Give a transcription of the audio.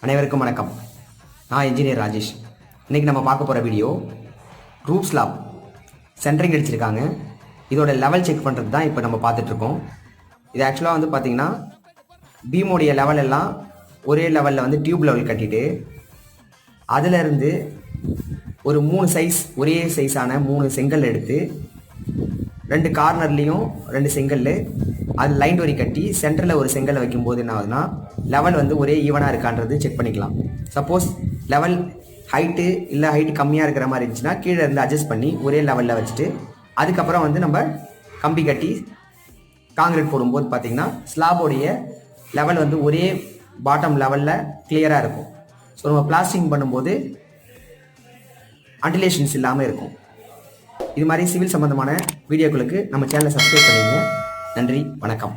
அனைவருக்கும் வணக்கம். நான் இன்ஜினியர் ராஜேஷ். இன்றைக்கி நம்ம பார்க்க போகிற வீடியோ ரூப் ஸ்லாப் சென்டரிங் அடிச்சிருக்காங்க. இதோட லெவல் செக் பண்ணுறது தான் இப்போ நம்ம பார்த்துட்ருக்கோம். இது ஆக்சுவலாக வந்து பார்த்திங்கன்னா பீமோடைய லெவல் எல்லாம் ஒரே லெவலில் வந்து டியூப் லெவல் கட்டிட்டு அதிலிருந்து ஒரு 3 சைஸ் ஒரே சைஸான 3 செங்கல் எடுத்து 2 கார்னர்லேயும் 2 செங்கல் அது லைன் வரி கட்டி சென்டரில் ஒரு செங்கல் வைக்கும்போது என்ன ஆகுதுன்னா லெவல் வந்து ஒரே ஈவனாக இருக்கான்றது செக் பண்ணிக்கலாம். சப்போஸ் லெவல் ஹைட்டு இல்லை ஹைட்டு கம்மியாக இருக்கிற மாதிரி இருந்துச்சுன்னா கீழே இருந்து அட்ஜஸ்ட் பண்ணி ஒரே லெவலில் வச்சுட்டு அதுக்கப்புறம் வந்து நம்ம கம்பி கட்டி காங்கிரீட் போடும்போது பார்த்திங்கன்னா ஸ்லாபோடைய லெவல் வந்து ஒரே பாட்டம் லெவலில் கிளியராக இருக்கும். ஸோ நம்ம பிளாஸ்டிங் பண்ணும்போது அண்டிலேஷன்ஸ் இல்லாமல் இருக்கும். இது மாதிரி சிவில் சம்பந்தமான வீடியோக்களுக்கு நம்ம சேனலை சப்ஸ்கிரைப் பண்ணிடுங்க. நன்றி, வணக்கம்.